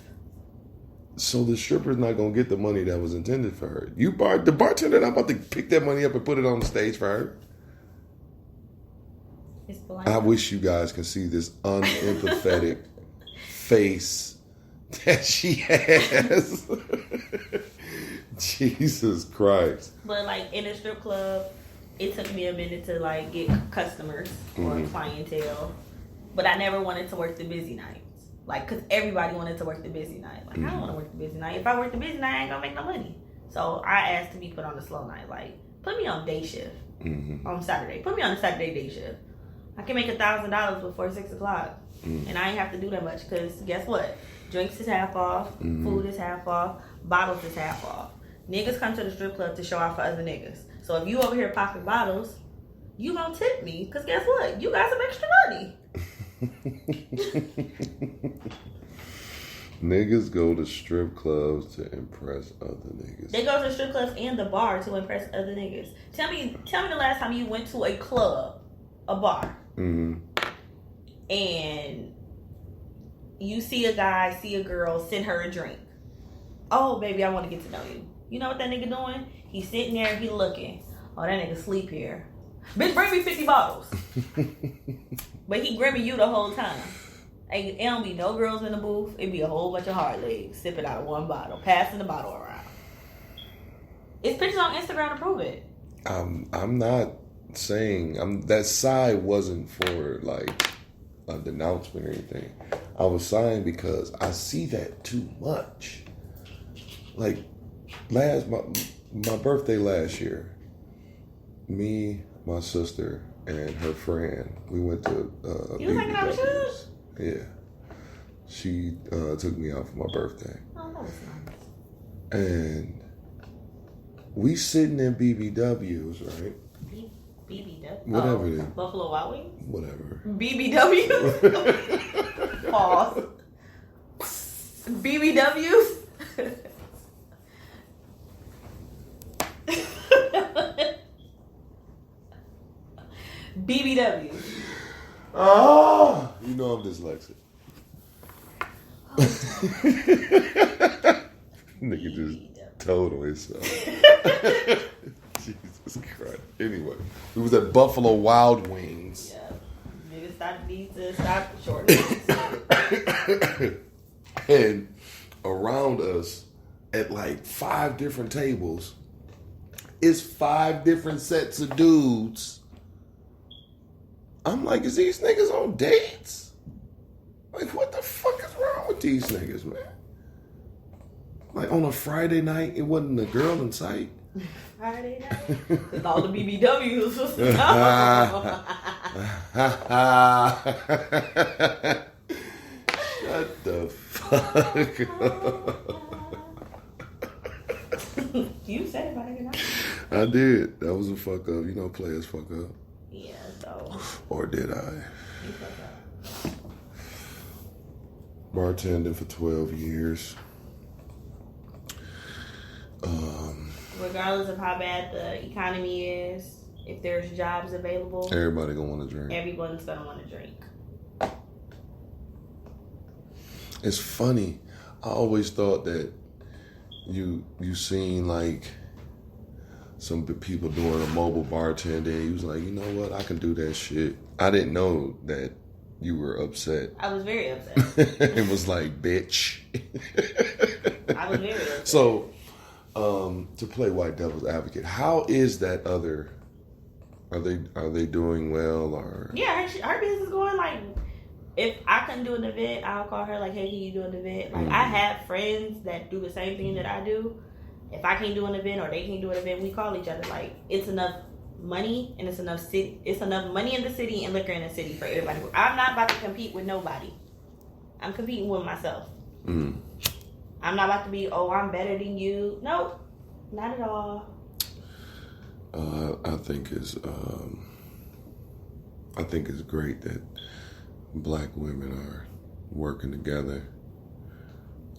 So the stripper's not gonna get the money that was intended for her. The bartender not about to pick that money up and put it on the stage for her. It's blind. I wish you guys can see this unempathetic face that she has. Jesus Christ. But like in a strip club, it took me a minute to like get customers or clientele. But I never wanted to work the busy nights. Like, because everybody wanted to work the busy night. Like, I don't want to work the busy night. If I work the busy night, I ain't going to make no money. So I asked to be put on the slow night. Like, put me on day shift on Saturday. Put me on a Saturday day shift. I can make $1,000 before 6 o'clock. And I ain't have to do that much. Because guess what? Drinks is half off. Food is half off. Bottles is half off. Niggas come to the strip club to show off for other niggas. So if you over here popping bottles, you going to tip me. Because guess what? You got some extra money. Niggas go to strip clubs to impress other niggas. They go to strip clubs and the bar to impress other niggas. Tell me the last time you went to a club, a bar, and you see a guy, see a girl, send her a drink. Oh, baby, I want to get to know you. You know what that nigga doing? He's sitting there, he looking. Oh, that nigga sleep here. Bitch, bring me 50 bottles. But he grimming you the whole time. It don't be no girls in the booth. It be a whole bunch of hard legs sipping out of one bottle, passing the bottle around. It's pictures on Instagram to prove it. I'm not saying that side wasn't for like a denouncement or anything. I was sighing because I see that too much. Like my birthday last year, me, my sister, and her friend, we went to you was hanging out with shoes? Yeah. She took me out for my birthday. Oh, that was nice. And we sitting in BBWs, right? BBW? Whatever it is. Buffalo Wild Wings? Whatever. BBWs? Pause. BBWs? BBW. Oh, you know I'm dyslexic. Nigga just told on himself. Jesus Christ. Anyway, we was at Buffalo Wild Wings. Yeah. Niggas need to stop short. And around us at like 5 different tables It's 5 different sets of dudes. I'm like, is these niggas on dates? Like, what the fuck is wrong with these niggas, man? Like, on a Friday night, it wasn't a girl in sight. Friday night? Because all the BBWs was Shut the fuck up. You said it Friday night. I did. That was a fuck up. You know, players fuck up. Yeah, so. Or did I? You fucked up. Bartending for 12 years. Regardless of how bad the economy is, if there's jobs available, Everybody gonna want to drink. everyone's gonna want to drink. It's funny. I always thought that you seen like some people doing a mobile bartending. You was like, you know what? I can do that shit. I didn't know that you were upset. I was very upset. It was like, bitch. I was very upset. So, to play white devil's advocate, how is that other? Are they doing well or? Yeah, her business is going like. If I couldn't do an event, I'll call her like, hey, can you do an event? Like, I have friends that do the same thing that I do. If I can't do an event or they can't do an event, we call each other. Like, it's enough money and it's enough money in the city and liquor in the city for everybody. I'm not about to compete with nobody. I'm competing with myself. I'm not about to be, oh, I'm better than you. Nope, not at all. I think it's great that Black women are working together,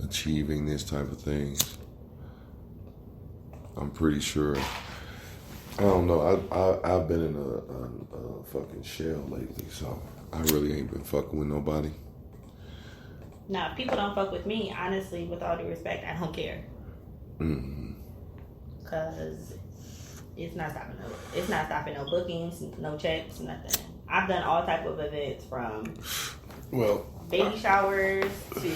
achieving this type of things. I'm pretty sure. I don't know. I've been in a fucking shell lately, so I really ain't been fucking with nobody. Now, if people don't fuck with me, honestly, with all due respect, I don't care. Cause it's not stopping no bookings, no checks, nothing. I've done all type of events from baby showers to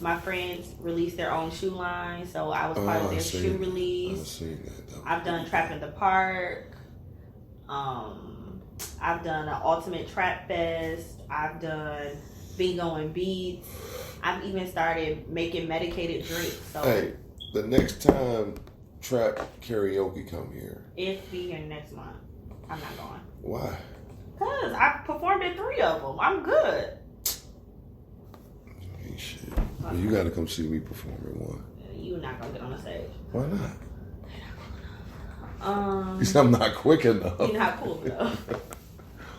my friends released their own shoe line, so I was part of their shoe release. I've done Trap in the Park. I've done an Ultimate Trap Fest. I've done Bingo and Beats. I've even started making medicated drinks. So hey, the next time Trap Karaoke come here, it's be here next month. I'm not going. Why? Because I performed at 3 of them. I'm good. Ain't shit. Well, you gotta come see me perform at one. You're not going to get on the stage. Why not? Because I'm not quick enough. You're not cool enough.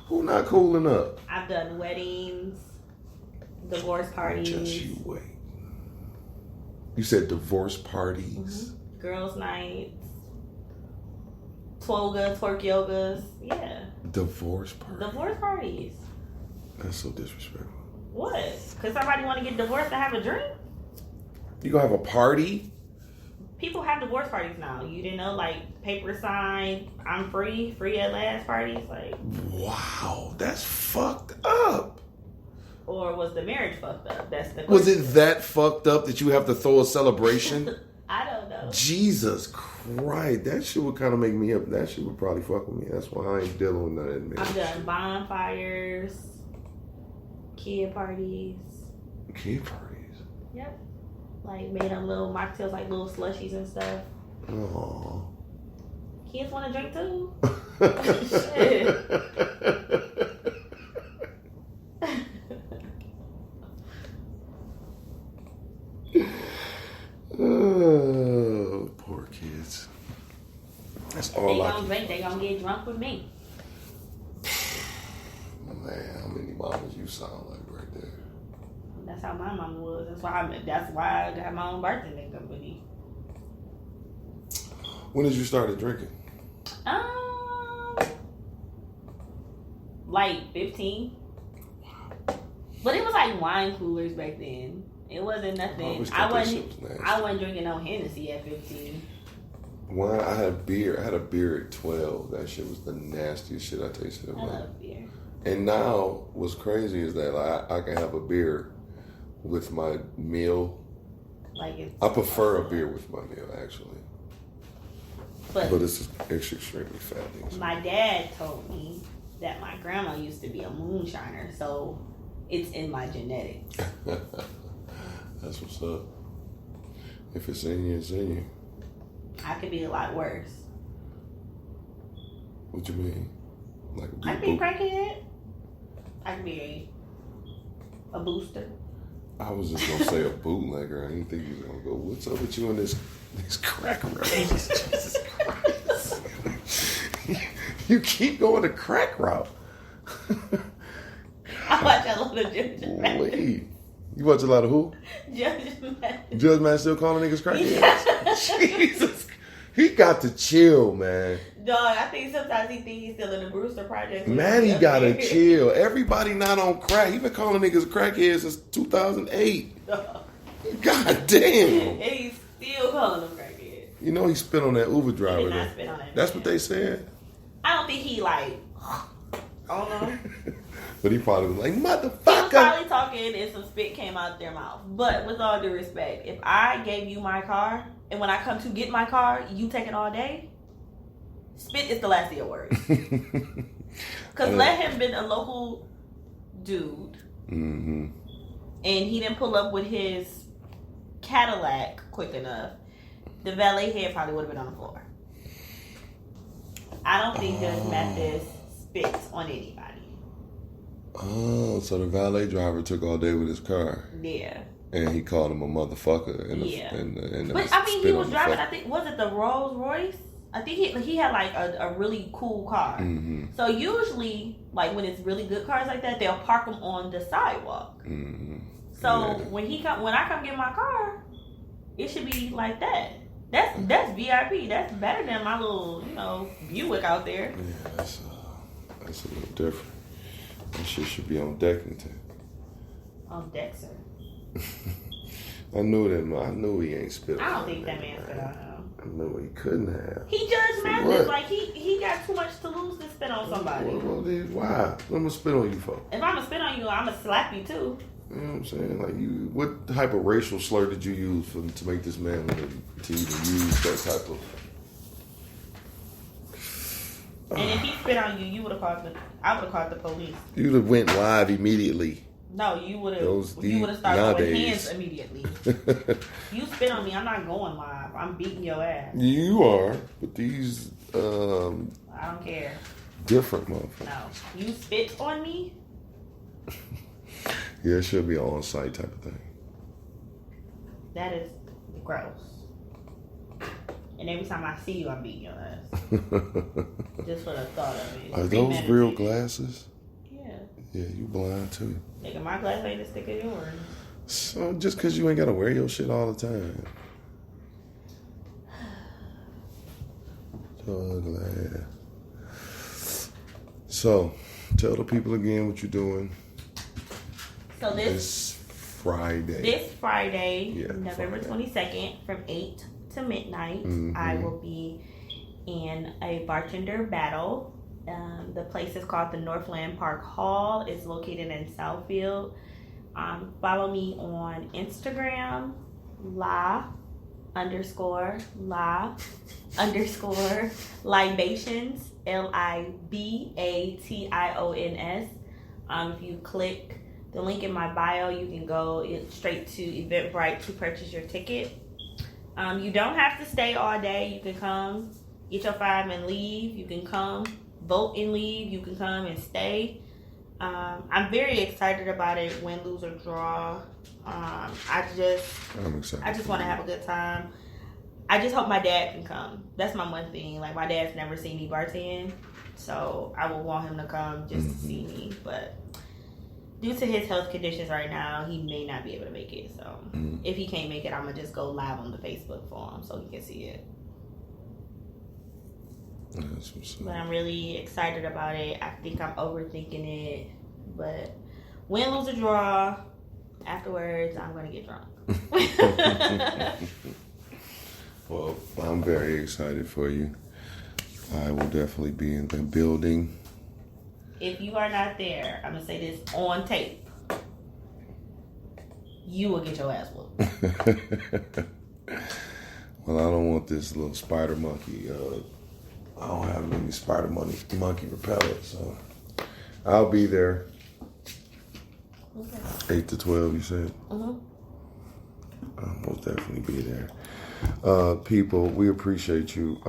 Who not cool enough? I've done weddings, divorce parties. Just you wait. You said divorce parties? Girls' nights. Twoga, twerk yogas. Yeah. Divorce parties? Divorce parties. That's so disrespectful. What? Because somebody want to get divorced to have a drink? You gonna have a party? People have divorce parties now. You didn't know, like, paper sign, I'm free at last parties? Like, wow, that's fucked up. Or was the marriage fucked up? That's the question. Was it that fucked up that you have to throw a celebration? I don't know. Jesus Christ, that shit would kind of make me up. That shit would probably fuck with me. That's why I ain't dealing with none of that, man. I've done bonfires, kid parties. Kid parties? Yep. Like, made them little mocktails, like little slushies and stuff. Aww. Kids want to drink too? Shit. Oh, poor kids. That's all They I gonna drink, they gonna get drunk with me. Man, how many mamas you sound like right there? That's how my mama was. That's why I got my own bartending company. When did you start drinking? Like 15. But it was like wine coolers back then. It wasn't nothing. I wasn't drinking no Hennessy at 15. Wine, I had a beer at 12. That shit was the nastiest shit I tasted in my life. I love beer. And now, what's crazy is that I can have a beer with my meal Like it's. I prefer a beer with my meal, actually. But it's extremely fatty. My dad told me that my grandma used to be a moonshiner, so it's in my genetics. That's what's up. If it's in you, it's in you. I could be a lot worse. What you mean? Like I could be a crackhead. I could be a booster. I was just gonna say a bootlegger. I didn't think you was gonna go. What's up with you and this crack route? Jesus Christ! You keep going the crack route. I watch a lot of Judge Mathis. You watch a lot of who? Judge Mathis. Judge Mathis still calling niggas crackheads? Jesus, he got to chill, man. Dog, I think sometimes he thinks he's still in the Brewster Project. Man, he gotta chill. Everybody not on crack. He been calling niggas crackheads since 2008. God damn. And he's still calling them crackheads. You know he spit on that Uber driver. He did not spit on that That's man. what they said. I don't think he like. I don't know. But he probably was like, He was motherfucker. probably talking and some spit came out their mouth. But with all due respect, if I gave you my car and when I come to get my car, you take it all day, spit is the last of your words. Because let him been a local dude and he didn't pull up with his Cadillac quick enough, the valet head probably would have been on the floor. I don't think Judge Mathis spits on anybody. Oh, so the valet driver took all day with his car. Yeah. And he called him a motherfucker. And Yeah. and But I mean, he spit was on the driving, fuck. I think, was it the Rolls Royce? I think he had like a really cool car. So usually, like when it's really good cars like that, they'll park them on the sidewalk. So when I come get my car, it should be like that. That's VIP. That's better than my little, Buick out there. Yeah, that's a little different. That shit should be on Deckington. On Dexter. I knew he ain't spit on I don't think that man spit on him. I knew he couldn't have. He Judge Mathis. what? Like he got too much to lose to spit on somebody. Why? What am I gonna spit on you for? If I'm gonna spit on you, I'm gonna slap you too. You know what I'm saying? Like what type of racial slur did you use to make this man want to even use that type of? And if he spit on you, I would have called the police. You'd have went live immediately. No, you would Those have. You would have started throwing nowadays. hands immediately. You spit on me, I'm not going live. I'm beating your ass. You are, but these I don't care. different motherfuckers. No, you spit on me. Yeah, it should be an on-site type of thing. That is gross. And every time I see you, I'm beating your ass. Just for the thought of it. Are those real glasses? Yeah. Yeah, you blind too. Nigga, my glass ain't as thick as yours. So just because you ain't gotta wear your shit all the time. So glad. So, tell the people again what you're doing. So This Friday. This Friday, Yeah, November Friday. 22nd, from 8 to midnight, I will be in a bartender battle. The place is called the Northland Park Hall. It's located in Southfield. Follow me on Instagram, LaLaLibations, LIBATIONS. If you click the link in my bio, you can go straight to Eventbrite to purchase your ticket. You don't have to stay all day. You can come, get your 5 and leave. You can come, vote and leave. You can come and stay. I'm very excited about it. Win, lose, or draw. I'm excited. I just want to have a good time. I just hope my dad can come. That's my one thing. Like, my dad's never seen me bartend, so I would want him to come just to see me. But due to his health conditions right now, he may not be able to make it. So if he can't make it, I'm gonna just go live on the Facebook for him so he can see it. That's what's up. But I'm really excited about it. I think I'm overthinking it, but win, lose, or draw. Afterwards, I'm gonna get drunk. Well, I'm very excited for you. I will definitely be in the building. If you are not there, I'm gonna say this on tape. you will get your ass whooped. Well, I don't want this little spider monkey. I don't have any spider monkey repellent, so I'll be there. Okay. 8 to 12, you said? Mm-hmm. I'll most definitely be there. People, we appreciate you.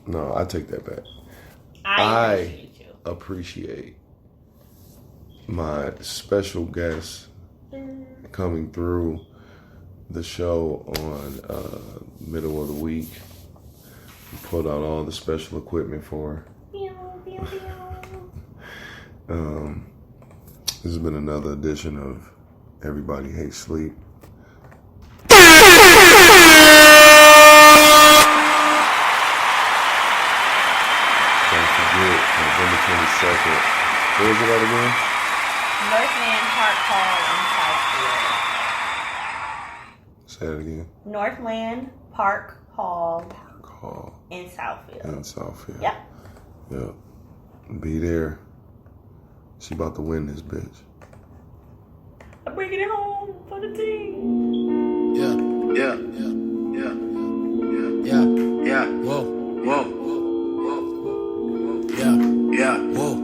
No, I take that back. I appreciate my special guest coming through the show on middle of the week. We pulled out all the special equipment for her. This has been another edition of Everybody Hates Sleep. Don't forget, November 22nd. Where is it at again? Northland Park Hall in Southfield. Say it again. Northland Park Hall. In Southfield. In Southfield. Yep. Yep. Be there. She about to win this bitch. I'm bringing it home for the team. Yeah. Whoa. Yeah. Whoa.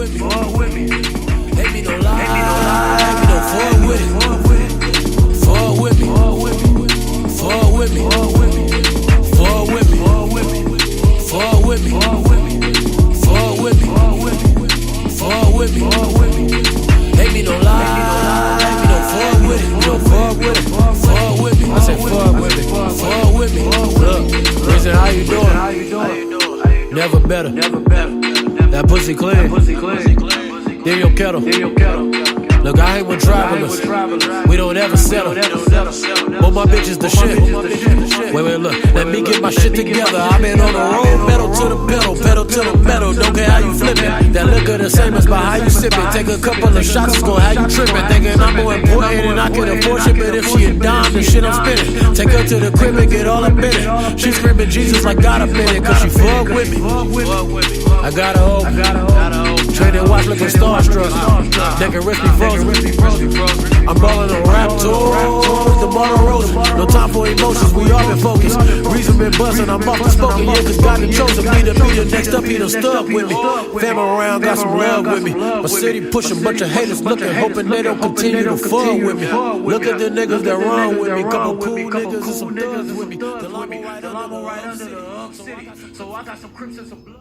Fuck with me. Let me don't lie. Let me don't fuck with it. Fuck with me. Fuck with me. Fuck with me. Fuck with me. Fuck with me. Fuck with me. Let me don't lie. Let me don't fuck with it. Don't fuck with it. Fuck with me. I said fuck with it. Fuck with me. Look, reason how you doing? Never better. That pussy clean. Then your kettle. Look, I ain't with travelers. We don't ever settle. But my bitch is the shit. Wait, look. Let me get my shit together. I've been on the road, pedal to the pedal to the metal. Don't care how you flip it. That liquor the same as by how you sip it. Take a couple of shots, it's gon' how you trippin'. Thinking I'm more important and I can afford shit. But if she a dime, the shit I'm spinning. Take her to the crib and get all up in it. She screaming Jesus like God up in it. Cause she fuck with me. I got her hope. Trading watch looking starstruck. They can risk me frozen. I'm rolling a rap tour. The bottle roses. No time for emotions, we all been focused. Reason been bustin', I'm off the spoken. Yeah, cause God done chosen me to be the next up. He done stuck with me. Fam around, got some love with me. My city pushing, bunch of haters looking, hoping they don't continue to fuck with me. Look at the niggas that run with me. Couple cool niggas and some thugs with me. The llama right under the city. So I got some crips and some blood.